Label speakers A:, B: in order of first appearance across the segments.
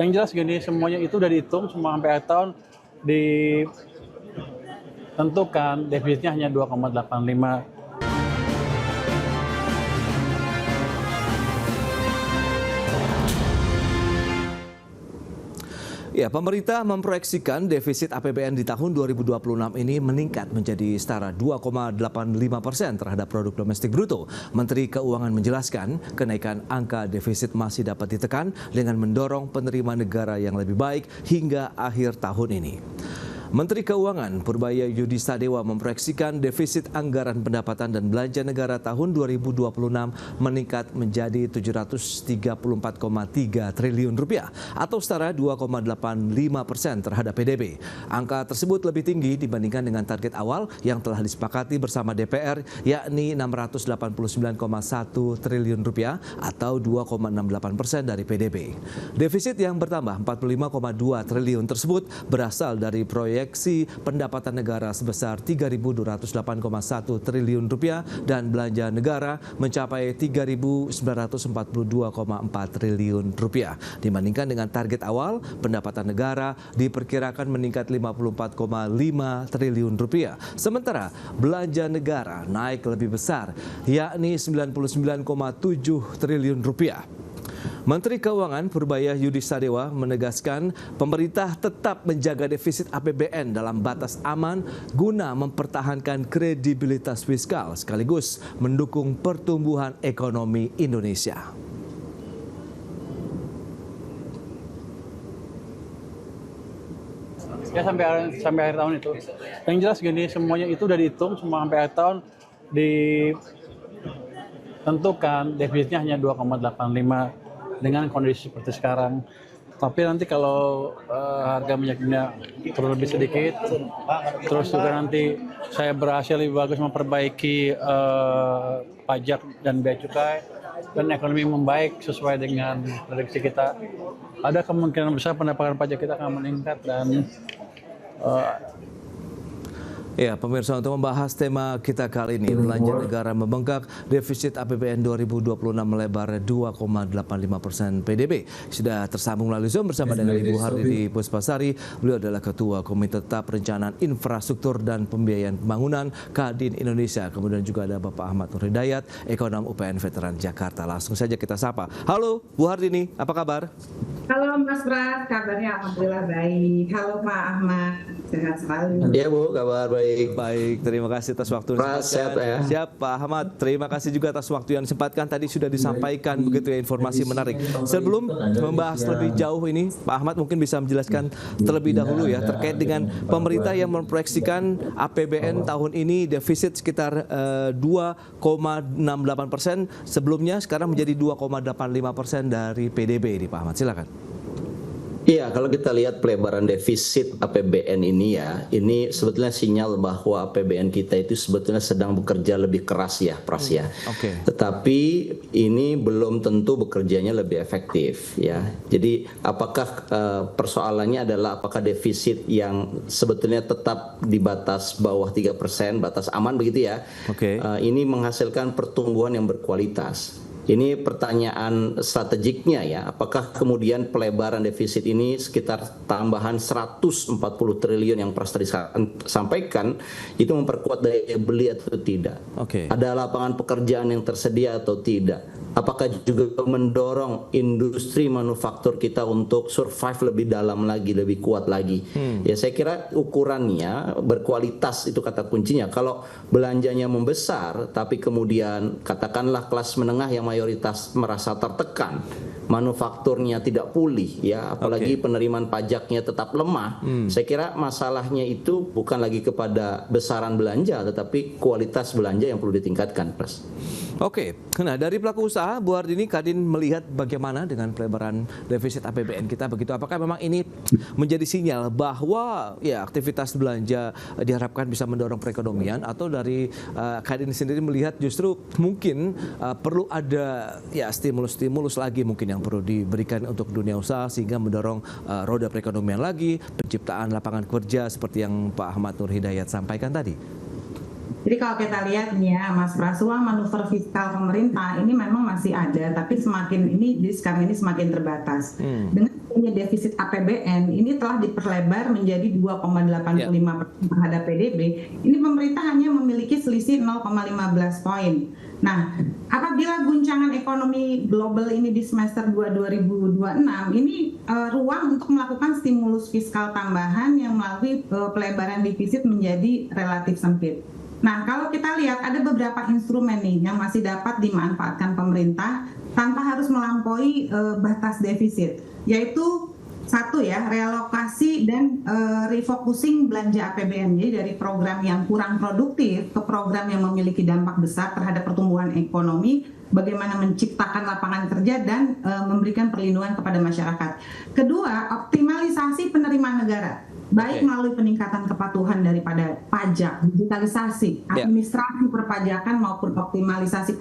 A: Yang jelas gini, semuanya itu udah dihitung, semua sampai akhir tahun ditentukan defisitnya hanya 2,85.
B: Ya, pemerintah memproyeksikan defisit APBN di tahun 2026 ini meningkat menjadi setara 2,85% terhadap produk domestik bruto. Menteri Keuangan menjelaskan kenaikan angka defisit masih dapat ditekan dengan mendorong penerimaan negara yang lebih baik hingga akhir tahun ini. Menteri Keuangan Purbaya Yudi Sadewa memproyeksikan defisit anggaran pendapatan dan belanja negara tahun 2026 meningkat menjadi 734,3 triliun rupiah atau setara 2,85% terhadap PDB. Angka tersebut lebih tinggi dibandingkan dengan target awal yang telah disepakati bersama DPR yakni 689,1 triliun rupiah atau 2,68% dari PDB. Defisit yang bertambah 45,2 triliun tersebut berasal dari proyeksi pendapatan negara sebesar 3.208,1 triliun rupiah dan belanja negara mencapai 3.942,4 triliun rupiah. Dibandingkan dengan target awal, pendapatan negara diperkirakan meningkat 54,5 triliun rupiah. Sementara belanja negara naik lebih besar, yakni 99,7 triliun rupiah. Menteri Keuangan Purbaya Yudi Sadewa menegaskan pemerintah tetap menjaga defisit APBN dalam batas aman guna mempertahankan kredibilitas fiskal sekaligus mendukung pertumbuhan ekonomi Indonesia.
A: Ya sampai akhir tahun itu. Yang jelas gini, semuanya itu udah dihitung, semua sampai akhir tahun ditentukan defisitnya hanya 2,85 dengan kondisi seperti sekarang. Tapi nanti kalau harga minyak dunia turun lebih sedikit, terus juga nanti saya berhasil lebih bagus memperbaiki pajak dan bea cukai, dan ekonomi membaik sesuai dengan prediksi kita, ada kemungkinan besar pendapatan pajak kita akan meningkat dan
B: Ya, pemirsa, untuk membahas tema kita kali ini, belanja negara membengkak, defisit APBN 2026 melebar 2,85% PDB. Sudah tersambung melalui Zoom bersama dengan Ibu Hardini Puspasari. Beliau adalah Ketua Komite Tetap Perencanaan Infrastruktur dan Pembiayaan Pembangunan Kadin Indonesia. Kemudian juga ada Bapak Ahmad Nur Hidayat, Ekonom UPN Veteran Jakarta. Langsung saja kita sapa. Halo, Bu Hardini, apa kabar?
C: Halo Mas Pras, kabarnya alhamdulillah baik. Halo Pak Ahmad, sehat selalu.
D: Iya Bu, kabar baik.
B: Baik, terima kasih atas waktu yang
D: Pras, sehat ya.
B: Siap Pak Ahmad, terima kasih juga atas waktu yang disempatkan. Tadi sudah disampaikan begitu ya informasi menarik. Sebelum membahas lebih jauh ini, Pak Ahmad mungkin bisa menjelaskan terlebih dahulu ya terkait dengan pemerintah yang memproyeksikan APBN tahun ini defisit sekitar 2,68%. Sebelumnya sekarang menjadi 2,85% dari PDB ini Pak Ahmad. Silakan.
D: Iya, kalau kita lihat pelebaran defisit APBN ini ya, ini sebetulnya sinyal bahwa APBN kita itu sebetulnya sedang bekerja lebih keras ya, Pras ya. Tetapi ini belum tentu bekerjanya lebih efektif ya. Jadi apakah persoalannya adalah apakah defisit yang sebetulnya tetap di batas bawah 3%, batas aman begitu ya. Ini menghasilkan pertumbuhan yang berkualitas. Ini pertanyaan strategiknya ya, apakah kemudian pelebaran defisit ini sekitar tambahan 140 triliun yang Pras tadi sampaikan itu memperkuat daya beli atau tidak? Ada lapangan pekerjaan yang tersedia atau tidak? Apakah juga mendorong industri manufaktur kita untuk survive lebih dalam lagi, lebih kuat lagi? Ya saya kira ukurannya berkualitas itu kata kuncinya. Kalau belanjanya membesar tapi kemudian katakanlah kelas menengah yang mayoritas merasa tertekan, manufakturnya tidak pulih ya, apalagi penerimaan pajaknya tetap lemah. Saya kira masalahnya itu bukan lagi kepada besaran belanja tetapi kualitas belanja yang perlu ditingkatkan, Pras.
B: Nah dari pelaku usaha, Bu Hardini, Kadin melihat bagaimana dengan pelebaran defisit APBN kita begitu? Apakah memang ini menjadi sinyal bahwa ya aktivitas belanja diharapkan bisa mendorong perekonomian, atau dari Kadin sendiri melihat justru mungkin perlu ada ya stimulus lagi mungkin yang perlu diberikan untuk dunia usaha sehingga mendorong roda perekonomian lagi, penciptaan lapangan kerja seperti yang Pak Ahmad Nur Hidayat sampaikan tadi?
C: Jadi kalau kita lihat nih ya Mas Pras, manuver fiskal pemerintah ini memang masih ada, tapi sekarang ini semakin terbatas. Dengan punya defisit APBN ini telah diperlebar menjadi 2,85% terhadap PDB. Ini pemerintah hanya memiliki selisih 0,15 poin. Nah, apabila guncangan ekonomi global ini di semester 2 2026, ini ruang untuk melakukan stimulus fiskal tambahan yang melalui pelebaran defisit menjadi relatif sempit. Nah, kalau kita lihat ada beberapa instrumen nih yang masih dapat dimanfaatkan pemerintah tanpa harus melampaui batas defisit, yaitu satu ya, realokasi dan refocusing belanja APBN, jadi dari program yang kurang produktif ke program yang memiliki dampak besar terhadap pertumbuhan ekonomi, bagaimana menciptakan lapangan kerja dan memberikan perlindungan kepada masyarakat. Kedua, optimalisasi penerimaan negara, baik melalui peningkatan kepatuhan daripada pajak, digitalisasi, administrasi perpajakan maupun optimalisasi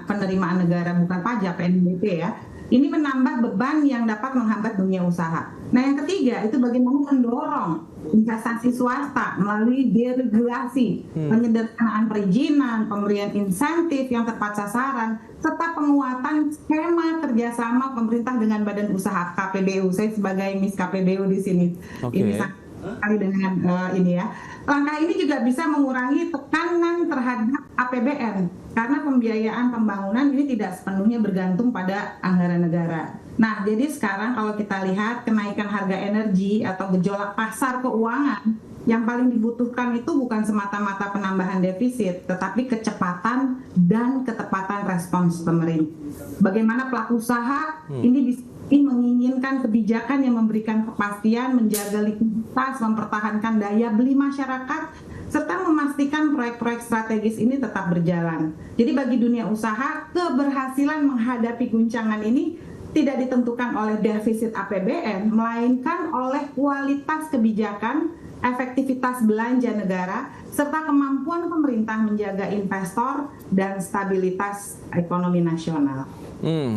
C: penerimaan negara bukan pajak (PNBP) ya. Ini menambah beban yang dapat menghambat dunia usaha. Nah, yang ketiga itu bagaimana mendorong investasi swasta melalui deregulasi, penyederhanaan perizinan, pemberian insentif yang tepat sasaran, serta penguatan skema kerjasama pemerintah dengan badan usaha KPBU. Saya sebagai Miss KPBU di sini. Ini sekali dengan ini ya. Langkah ini juga bisa mengurangi tekanan terhadap APBN karena pembiayaan pembangunan ini tidak sepenuhnya bergantung pada anggaran negara. Nah, jadi sekarang kalau kita lihat kenaikan harga energi atau gejolak pasar keuangan, yang paling dibutuhkan itu bukan semata-mata penambahan defisit, tetapi kecepatan dan ketepatan respons pemerintah. Bagaimana pelaku usaha ini bisa menginginkan kebijakan yang memberikan kepastian, menjaga likuiditas, mempertahankan daya beli masyarakat, serta memastikan proyek-proyek strategis ini tetap berjalan. Jadi bagi dunia usaha, keberhasilan menghadapi guncangan ini tidak ditentukan oleh defisit APBN, melainkan oleh kualitas kebijakan, efektivitas belanja negara, serta kemampuan pemerintah menjaga investor dan stabilitas ekonomi nasional.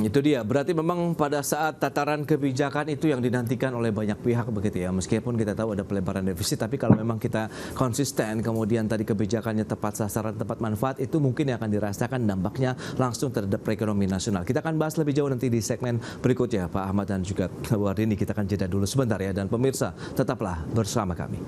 B: Itu dia. Berarti memang pada saat tataran kebijakan itu yang dinantikan oleh banyak pihak begitu ya. Meskipun kita tahu ada pelebaran defisit, tapi kalau memang kita konsisten, kemudian tadi kebijakannya tepat sasaran, tepat manfaat, itu mungkin yang akan dirasakan dampaknya langsung terhadap perekonomian nasional. Kita akan bahas lebih jauh nanti di segmen berikutnya, Pak Ahmad dan juga Bu Wardini. Kita akan jeda dulu sebentar ya. Dan pemirsa, tetaplah bersama kami.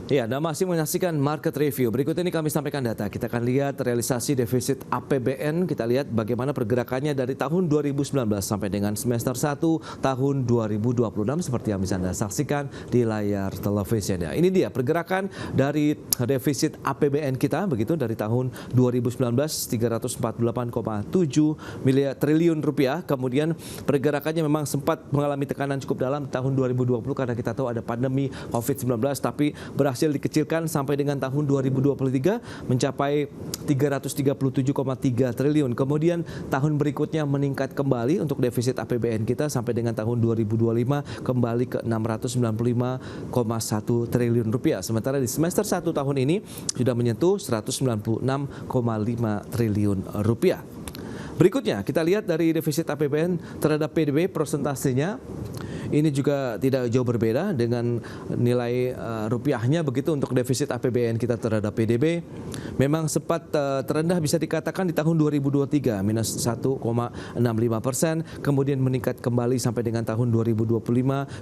B: Ya, Anda masih menyaksikan Market Review. Berikut ini kami sampaikan data. Kita akan lihat realisasi defisit APBN. Kita lihat bagaimana pergerakannya dari tahun 2019 sampai dengan semester 1 tahun 2026 seperti yang bisa Anda saksikan di layar televisinya. Ini dia pergerakan dari defisit APBN kita begitu dari tahun 2019 348,7 miliar triliun rupiah. Kemudian pergerakannya memang sempat mengalami tekanan cukup dalam tahun 2020 karena kita tahu ada pandemi COVID-19, tapi berhasil dikecilkan sampai dengan tahun 2023 mencapai 337,3 triliun. Kemudian tahun berikutnya meningkat kembali untuk defisit APBN kita sampai dengan tahun 2025 kembali ke 695,1 triliun rupiah. Sementara di semester 1 tahun ini sudah menyentuh 196,5 triliun rupiah. Berikutnya kita lihat dari defisit APBN terhadap PDB persentasenya. Ini juga tidak jauh berbeda dengan nilai rupiahnya begitu untuk defisit APBN kita terhadap PDB. Memang sempat terendah bisa dikatakan di tahun 2023 minus 1,65%, kemudian meningkat kembali sampai dengan tahun 2025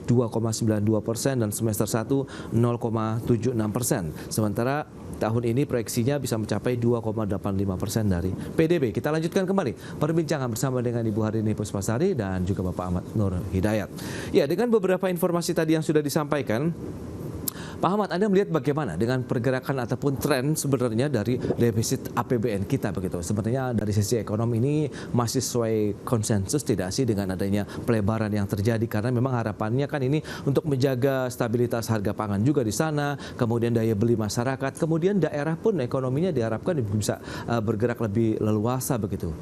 B: 2,92% dan semester 1 0,76%. Sementara tahun ini proyeksinya bisa mencapai 2,85% dari PDB. Kita lanjutkan kembali perbincangan bersama dengan Ibu Harini Puspasari dan juga Bapak Ahmad Nur Hidayat. Ya, dengan beberapa informasi tadi yang sudah disampaikan, Pak Ahmad, Anda melihat bagaimana dengan pergerakan ataupun tren sebenarnya dari defisit APBN kita begitu? Sebenarnya dari sisi ekonomi ini masih sesuai konsensus tidak sih dengan adanya pelebaran yang terjadi? Karena memang harapannya kan ini untuk menjaga stabilitas harga pangan juga di sana, kemudian daya beli masyarakat, kemudian daerah pun ekonominya diharapkan bisa bergerak lebih leluasa begitu.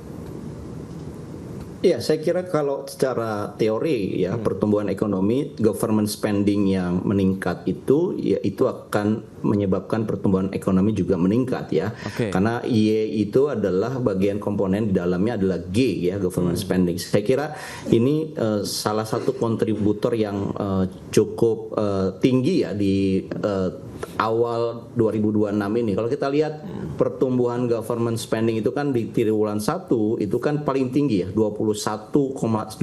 D: Ya, saya kira kalau secara teori ya pertumbuhan ekonomi, government spending yang meningkat itu ya itu akan menyebabkan pertumbuhan ekonomi juga meningkat ya. Karena Y itu adalah bagian komponen di dalamnya adalah G ya, government spending. Saya kira ini salah satu kontributor yang cukup tinggi ya di awal 2026 ini. Kalau kita lihat pertumbuhan government spending itu kan di triwulan 1 itu kan paling tinggi ya, 21,12%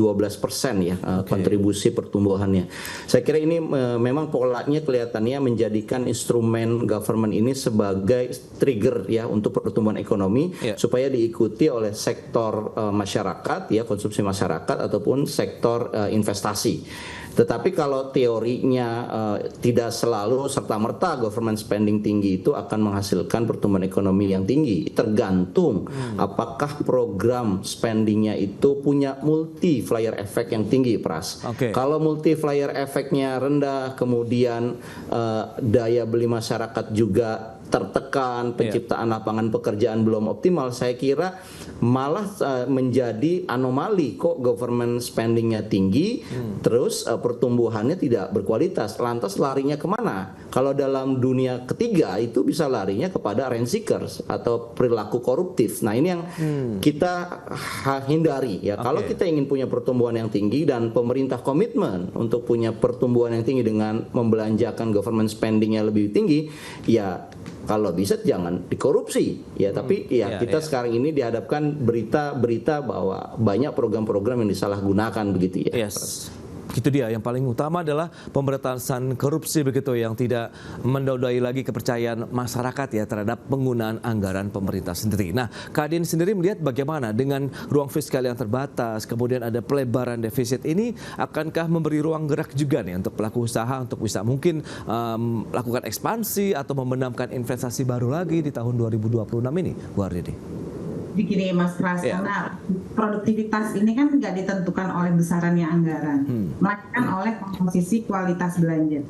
D: ya kontribusi pertumbuhannya. Saya kira ini memang polanya kelihatannya menjadikan instrumen government ini sebagai trigger ya untuk pertumbuhan ekonomi supaya diikuti oleh sektor masyarakat ya, konsumsi masyarakat ataupun sektor investasi. Tetapi kalau teorinya tidak selalu serta-merta government spending tinggi itu akan menghasilkan pertumbuhan ekonomi yang tinggi. Tergantung apakah program spendingnya itu punya multiplier effect yang tinggi, Pras. Kalau multiplier efeknya rendah, kemudian daya beli masyarakat juga tertekan, penciptaan lapangan pekerjaan belum optimal, saya kira malah menjadi anomali kok government spendingnya tinggi, terus pertumbuhannya tidak berkualitas. Lantas larinya kemana? Kalau dalam dunia ketiga itu bisa larinya kepada rent seekers atau perilaku koruptif. Nah ini yang kita hindari ya. Kalau kita ingin punya pertumbuhan yang tinggi dan pemerintah komitmen untuk punya pertumbuhan yang tinggi dengan membelanjakan government spendingnya lebih tinggi, ya kalau bisa jangan dikorupsi ya, tapi kita sekarang ini dihadapkan berita-berita bahwa banyak program-program yang disalahgunakan begitu ya.
B: Itu dia yang paling utama adalah pemberantasan korupsi begitu, yang tidak mendodai lagi kepercayaan masyarakat ya terhadap penggunaan anggaran pemerintah sendiri. Nah, Kadin sendiri melihat bagaimana dengan ruang fiskal yang terbatas, kemudian ada pelebaran defisit ini, akankah memberi ruang gerak juga nih untuk pelaku usaha untuk bisa mungkin melakukan ekspansi atau membenamkan investasi baru lagi di tahun 2026 ini, Bu Ardhidi?
C: Begini Mas Pras, karena produktivitas ini kan nggak ditentukan oleh besarannya anggaran, melainkan oleh komposisi kualitas belanja.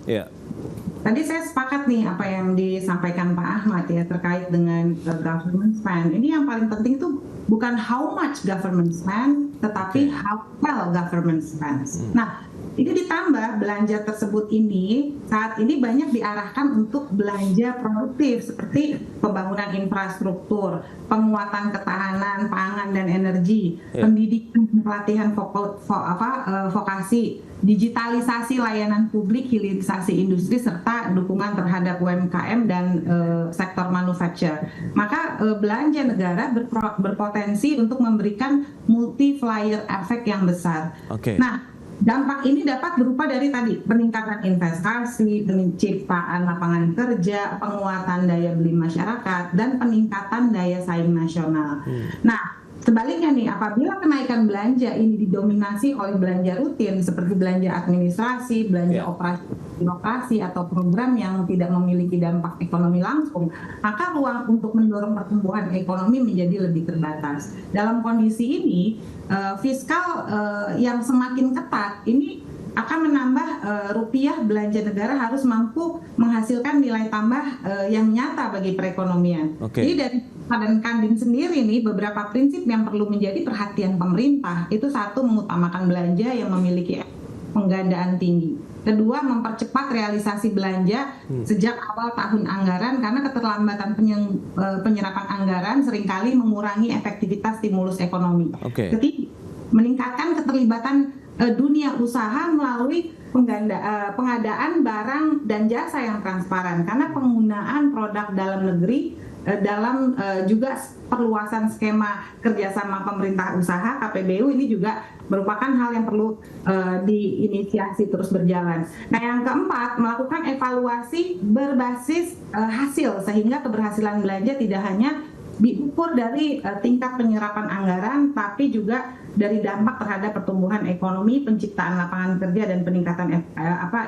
C: Tadi saya sepakat nih apa yang disampaikan Pak Ahmad ya terkait dengan government spend. Ini yang paling penting itu bukan how much government spend, tetapi how well government spends. Nah, ini ditambah belanja tersebut ini saat ini banyak diarahkan untuk belanja produktif seperti pembangunan infrastruktur, penguatan ketahanan pangan dan energi, pendidikan dan pelatihan vokasi, digitalisasi layanan publik, hilirisasi industri serta dukungan terhadap UMKM dan sektor manufacture. Maka belanja negara berpotensi untuk memberikan multiplier efek yang besar. Nah, dampak ini dapat berupa dari tadi peningkatan investasi, penciptaan lapangan kerja, penguatan daya beli masyarakat, dan peningkatan daya saing nasional. Nah, sebaliknya nih, apabila kenaikan belanja ini didominasi oleh belanja rutin seperti belanja administrasi, belanja operasi birokrasi atau program yang tidak memiliki dampak ekonomi langsung, maka ruang untuk mendorong pertumbuhan ekonomi menjadi lebih terbatas. Dalam kondisi ini, fiskal yang semakin ketat ini akan menambah rupiah belanja negara harus mampu menghasilkan nilai tambah yang nyata bagi perekonomian. Jadi dari Kadin sendiri nih beberapa prinsip yang perlu menjadi perhatian pemerintah. Itu satu, mengutamakan belanja yang memiliki penggandaan tinggi. Kedua, mempercepat realisasi belanja sejak awal tahun anggaran karena keterlambatan penyerapan anggaran seringkali mengurangi efektivitas stimulus ekonomi. Ketiga, meningkatkan keterlibatan dunia usaha melalui pengadaan barang dan jasa yang transparan karena penggunaan produk dalam negeri dalam juga perluasan skema kerjasama pemerintah usaha KPBU ini juga merupakan hal yang perlu diinisiasi terus berjalan. Nah, yang keempat, melakukan evaluasi berbasis hasil sehingga keberhasilan belanja tidak hanya diukur dari tingkat penyerapan anggaran, tapi juga dari dampak terhadap pertumbuhan ekonomi, penciptaan lapangan kerja, dan peningkatan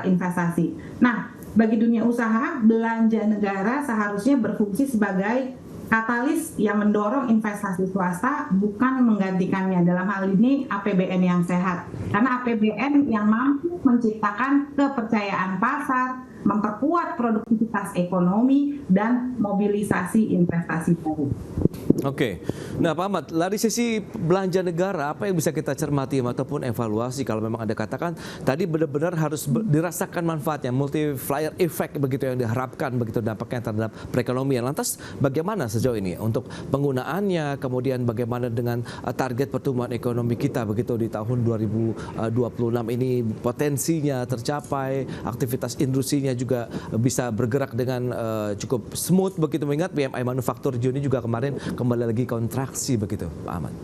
C: investasi. Nah, bagi dunia usaha, belanja negara seharusnya berfungsi sebagai katalis yang mendorong investasi swasta, bukan menggantikannya. Dalam hal ini APBN yang sehat, karena APBN yang mampu menciptakan kepercayaan pasar, memperkuat produktivitas ekonomi, dan mobilisasi investasi baru.
B: Oke. Nah, Pak Ahmad, dari sisi belanja negara, apa yang bisa kita cermati ataupun evaluasi kalau memang Anda katakan tadi benar-benar harus dirasakan manfaatnya, multiplier effect begitu yang diharapkan, begitu dampaknya terhadap perekonomian. Lantas bagaimana sejauh ini untuk penggunaannya, kemudian bagaimana dengan target pertumbuhan ekonomi kita begitu di tahun 2026 ini potensinya tercapai, aktivitas industrinya juga bisa bergerak dengan cukup smooth begitu, mengingat PMI manufaktur Juni juga kemarin kembali lagi kontraksi begitu, Pak Ahmad.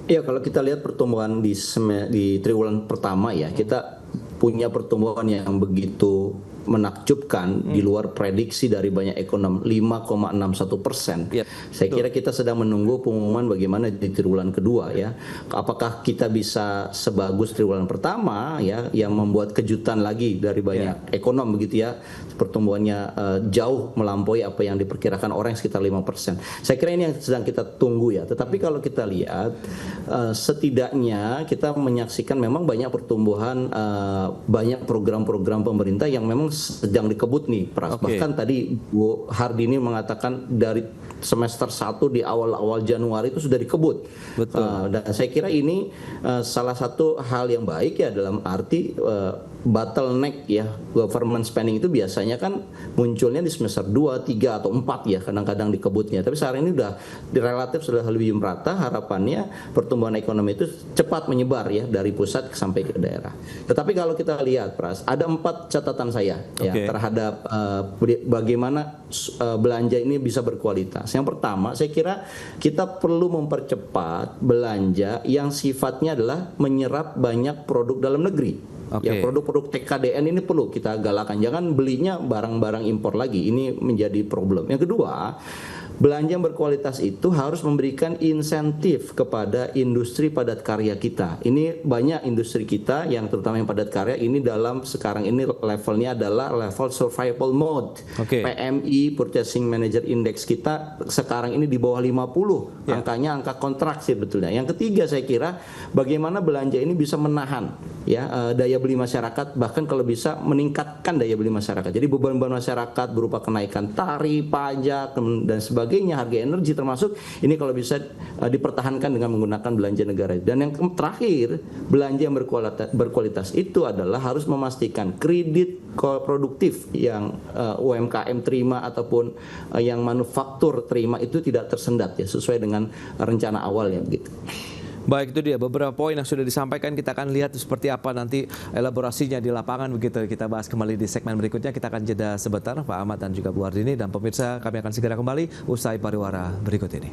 D: Ya, kalau kita lihat pertumbuhan di triwulan pertama ya, kita punya pertumbuhan yang begitu menakjubkan di luar prediksi dari banyak ekonom, 5,61%. Saya kira kita sedang menunggu pengumuman bagaimana di triwulan kedua ya. Apakah kita bisa sebagus triwulan pertama ya, yang membuat kejutan lagi dari banyak ekonom begitu ya. Pertumbuhannya jauh melampaui apa yang diperkirakan orang, sekitar 5%. Saya kira ini yang sedang kita tunggu ya. Tetapi kalau kita lihat setidaknya kita menyaksikan memang banyak pertumbuhan, banyak program-program pemerintah yang memang sedang dikebut nih, Pras. Bahkan tadi Bu Hardini mengatakan dari semester 1 di awal-awal Januari itu sudah dikebut. Dan saya kira ini salah satu hal yang baik ya, dalam arti bottleneck ya, government spending itu biasanya kan munculnya di semester 2, 3 atau 4 ya, kadang-kadang dikebutnya. Tapi saat ini udah relatif sudah lebih merata, harapannya pertumbuhan ekonomi itu cepat menyebar ya dari pusat sampai ke daerah. Tetapi kalau kita lihat, Pras, ada 4 catatan saya ya terhadap bagaimana belanja ini bisa berkualitas. Yang pertama, saya kira kita perlu mempercepat belanja yang sifatnya adalah menyerap banyak produk dalam negeri. Ya, produk-produk TKDN ini perlu kita galakan. Jangan belinya barang-barang impor lagi. Ini menjadi problem. Yang kedua, belanja yang berkualitas itu harus memberikan insentif kepada industri padat karya kita. Ini banyak industri kita yang terutama yang padat karya ini dalam sekarang ini levelnya adalah level survival mode. PMI, Purchasing Manager Index kita sekarang ini di bawah 50. Angkanya angka kontraksi betulnya. Yang ketiga, saya kira bagaimana belanja ini bisa menahan ya daya beli masyarakat, bahkan kalau bisa meningkatkan daya beli masyarakat. Jadi beban-beban masyarakat berupa kenaikan tarif, pajak dan sebagainya, harga energi termasuk, ini kalau bisa dipertahankan dengan menggunakan belanja negara. Dan yang terakhir, belanja yang berkualitas itu adalah harus memastikan kredit produktif yang UMKM terima ataupun yang manufaktur terima itu tidak tersendat ya, sesuai dengan rencana awalnya begitu.
B: Baik, itu dia beberapa poin yang sudah disampaikan. Kita akan lihat seperti apa nanti elaborasinya di lapangan begitu. Kita bahas kembali di segmen berikutnya. Kita akan jeda sebentar, Pak Ahmad dan juga Bu Hardini. Dan pemirsa, kami akan segera kembali usai pariwara berikut ini.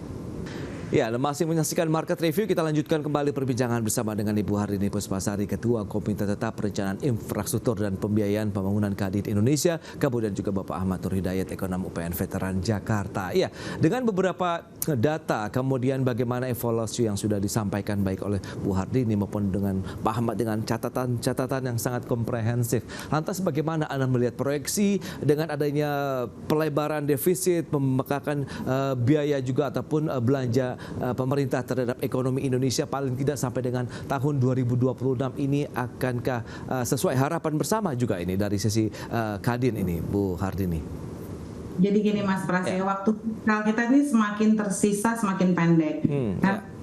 B: Ya, masih menyaksikan Market Review, kita lanjutkan kembali perbincangan bersama dengan Ibu Hardini Puspasari, Ketua Komite Tetap Perencanaan Infrastruktur dan Pembiayaan Pembangunan Kadin Indonesia, kemudian juga Bapak Ahmad Nur Hidayat, Ekonom UPN Veteran Jakarta. Ya, dengan beberapa data, kemudian bagaimana evaluasi yang sudah disampaikan baik oleh Bu Hardini maupun dengan Pak Ahmad dengan catatan-catatan yang sangat komprehensif. Lantas bagaimana Anda melihat proyeksi dengan adanya pelebaran defisit, pembekakan biaya juga ataupun belanja pemerintah terhadap ekonomi Indonesia paling tidak sampai dengan tahun 2026 ini, akankah sesuai harapan bersama juga ini dari sisi Kadin ini, Bu Hardini?
C: Jadi gini Mas Pras, waktu fiskal kita ini semakin tersisa, semakin pendek.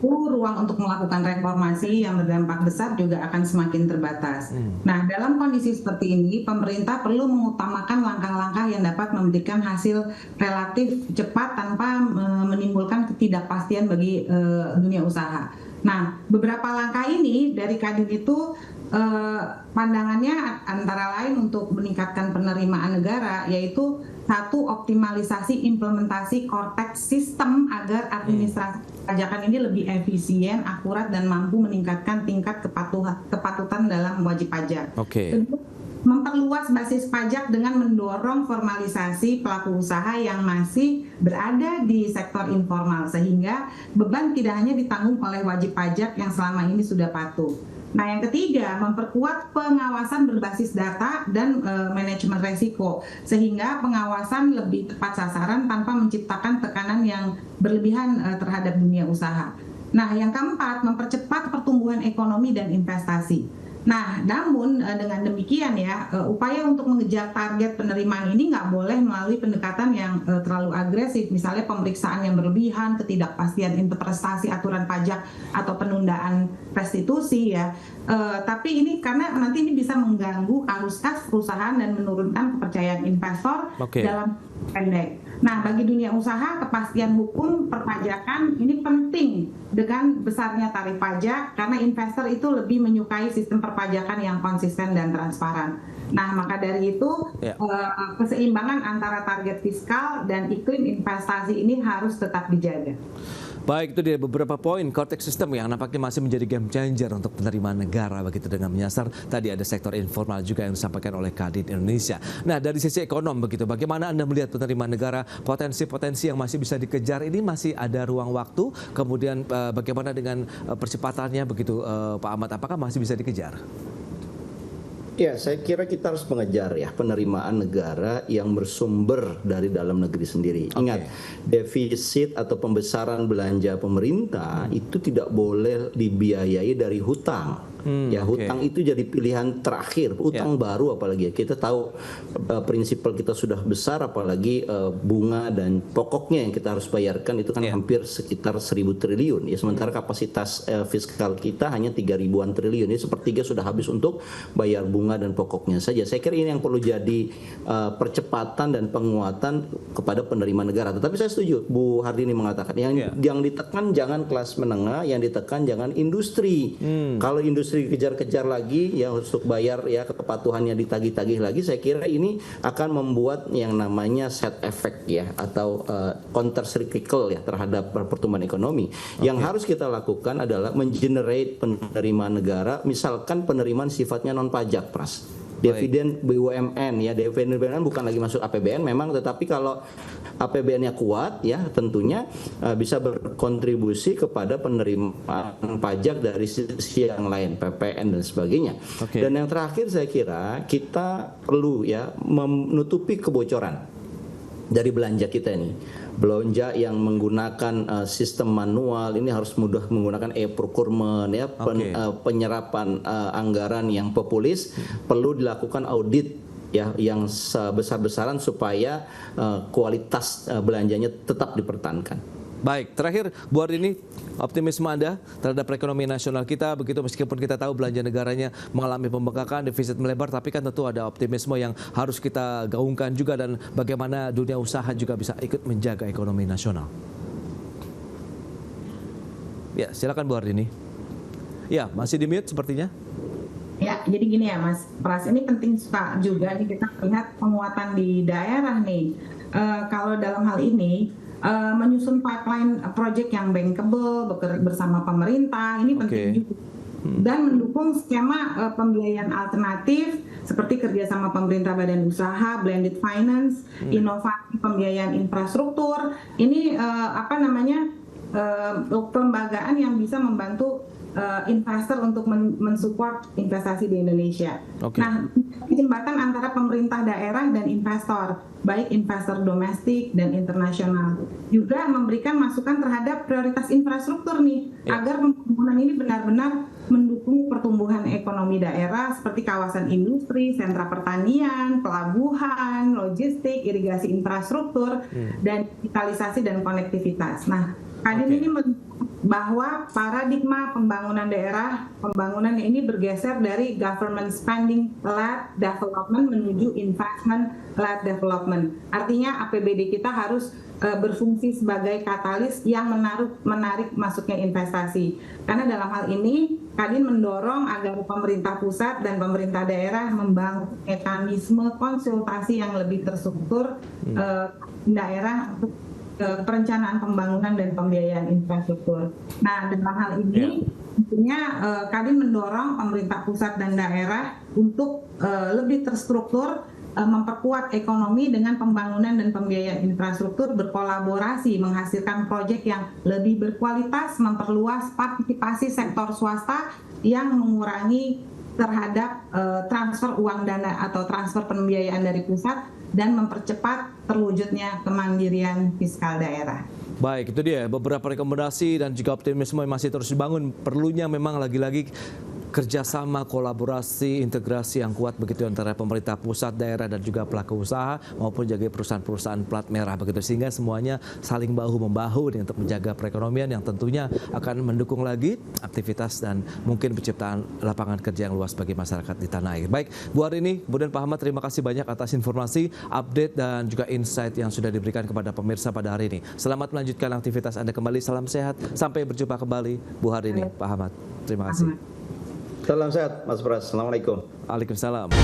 C: Ruang untuk melakukan reformasi yang berdampak besar juga akan semakin terbatas. Nah, dalam kondisi seperti ini, pemerintah perlu mengutamakan langkah-langkah yang dapat memberikan hasil relatif cepat tanpa menimbulkan ketidakpastian bagi dunia usaha. Nah, beberapa langkah ini dari Kadin itu pandangannya antara lain untuk meningkatkan penerimaan negara, yaitu satu, optimalisasi implementasi core tax system agar administrasi pajakan ini lebih efisien, akurat, dan mampu meningkatkan tingkat kepatutan dalam wajib pajak. Kedua, memperluas basis pajak dengan mendorong formalisasi pelaku usaha yang masih berada di sektor informal, sehingga beban tidak hanya ditanggung oleh wajib pajak yang selama ini sudah patuh. Nah, yang ketiga, memperkuat pengawasan berbasis data dan manajemen resiko, sehingga pengawasan lebih tepat sasaran tanpa menciptakan tekanan yang berlebihan terhadap dunia usaha. Nah, yang keempat, mempercepat pertumbuhan ekonomi dan investasi. Nah, namun dengan demikian ya, upaya untuk mengejar target penerimaan ini nggak boleh melalui pendekatan yang terlalu agresif, misalnya pemeriksaan yang berlebihan, ketidakpastian interpretasi aturan pajak atau penundaan restitusi ya. Tapi ini karena nanti ini bisa mengganggu arus kas perusahaan dan menurunkan kepercayaan investor dalam pendek. Nah, bagi dunia usaha, kepastian hukum perpajakan ini penting dengan besarnya tarif pajak karena investor itu lebih menyukai sistem perpajakan yang konsisten dan transparan. Nah, maka dari itu keseimbangan antara target fiskal dan iklim investasi ini harus tetap dijaga.
B: Baik, itu dia beberapa poin Cortex System yang nampaknya masih menjadi game changer untuk penerimaan negara begitu dengan menyasar. Tadi ada sektor informal juga yang disampaikan oleh Kadin Indonesia. Nah, dari sisi ekonom begitu, bagaimana Anda melihat penerimaan negara, potensi-potensi yang masih bisa dikejar ini masih ada ruang waktu, kemudian bagaimana dengan percepatannya begitu Pak Ahmad, apakah masih bisa dikejar?
D: Ya, saya kira kita harus mengejar ya penerimaan negara yang bersumber dari dalam negeri sendiri. Ingat, defisit atau pembesaran belanja pemerintah itu tidak boleh dibiayai dari hutang. Hutang itu jadi pilihan terakhir, hutang baru apalagi. Kita tahu prinsipal kita sudah besar, apalagi bunga dan pokoknya yang kita harus bayarkan itu kan hampir sekitar 1.000 triliun. Ya, sementara kapasitas fiskal kita hanya 3.000-an triliun. Jadi sepertiga sudah habis untuk bayar bunga dan pokoknya saja. Saya kira ini yang perlu jadi percepatan dan penguatan kepada penerimaan negara. Tetapi saya setuju Bu Hardini mengatakan yang ditekan jangan kelas menengah, yang ditekan jangan industri. Kalau industri dikejar-kejar lagi ya untuk bayar ya kepatuhannya ditagih-tagih lagi, saya kira ini akan membuat yang namanya set effect ya atau counter cyclical ya terhadap pertumbuhan ekonomi. Yang harus kita lakukan adalah mengenerate penerimaan negara, misalkan penerimaan sifatnya non pajak, Pras. Dividen BUMN ya, dividen BUMN bukan lagi masuk APBN memang, tetapi kalau APBN-nya kuat ya tentunya bisa berkontribusi kepada penerimaan pajak dari sisi yang lain, PPN dan sebagainya. Dan yang terakhir saya kira kita perlu ya menutupi kebocoran dari belanja kita ini. Belanja yang menggunakan sistem manual ini harus mudah menggunakan e-procurement ya, penyerapan anggaran yang populis perlu dilakukan audit ya yang sebesar-besaran supaya kualitas belanjanya tetap dipertahankan.
B: Baik, terakhir Bu Hardini, optimisme Anda terhadap perekonomian nasional kita begitu, meskipun kita tahu belanja negaranya mengalami pembengkakan, defisit melebar, tapi kan tentu ada optimisme yang harus kita gaungkan juga, dan bagaimana dunia usaha juga bisa ikut menjaga ekonomi nasional. Ya, silakan Bu Hardini. Ya, masih di mute sepertinya.
C: Ya, jadi gini ya Mas Pras, ini penting juga nih kita lihat penguatan di daerah nih. Kalau dalam hal ini menyusun pipeline project yang bankable bersama pemerintah ini penting juga, dan mendukung skema pembiayaan alternatif seperti kerjasama pemerintah badan usaha, blended finance, inovasi pembiayaan infrastruktur. Ini kelembagaan yang bisa membantu investor untuk mensupport investasi di Indonesia. Nah, jembatan antara pemerintah daerah dan investor, baik investor domestik dan internasional, juga memberikan masukan terhadap prioritas infrastruktur nih, agar pembangunan ini benar-benar mendukung pertumbuhan ekonomi daerah seperti kawasan industri, sentra pertanian, pelabuhan, logistik, irigasi infrastruktur, dan digitalisasi dan konektivitas. Nah, Kadin ini bahwa paradigma pembangunan daerah, pembangunan ini bergeser dari government spending-led development menuju investment-led development. Artinya APBD kita harus berfungsi sebagai katalis yang menarik masuknya investasi. Karena dalam hal ini Kadin mendorong agar pemerintah pusat dan pemerintah daerah membangun mekanisme konsultasi yang lebih terstruktur daerah untuk perencanaan pembangunan dan pembiayaan infrastruktur. Nah, dalam hal ini tentunya Kadin mendorong pemerintah pusat dan daerah untuk lebih terstruktur, memperkuat ekonomi dengan pembangunan dan pembiayaan infrastruktur, berkolaborasi menghasilkan proyek yang lebih berkualitas, memperluas partisipasi sektor swasta yang mengurangi terhadap transfer uang dana atau transfer pembiayaan dari pusat, dan mempercepat terwujudnya kemandirian fiskal daerah.
B: Baik, itu dia beberapa rekomendasi dan juga optimisme yang masih terus dibangun. Perlunya memang lagi-lagi kerjasama, kolaborasi, integrasi yang kuat begitu antara pemerintah pusat, daerah dan juga pelaku usaha maupun juga perusahaan-perusahaan plat merah begitu, sehingga semuanya saling bahu-membahu untuk menjaga perekonomian yang tentunya akan mendukung lagi aktivitas dan mungkin penciptaan lapangan kerja yang luas bagi masyarakat di tanah air. Baik, Bu Harini, kemudian Pak Ahmad, terima kasih banyak atas informasi, update dan juga insight yang sudah diberikan kepada pemirsa pada hari ini. Selamat melanjutkan aktivitas Anda kembali, salam sehat, sampai berjumpa kembali Bu Harini, Pak Ahmad. Terima kasih.
D: Salam sehat Mas Pras. Assalamualaikum.
B: Waalaikumsalam.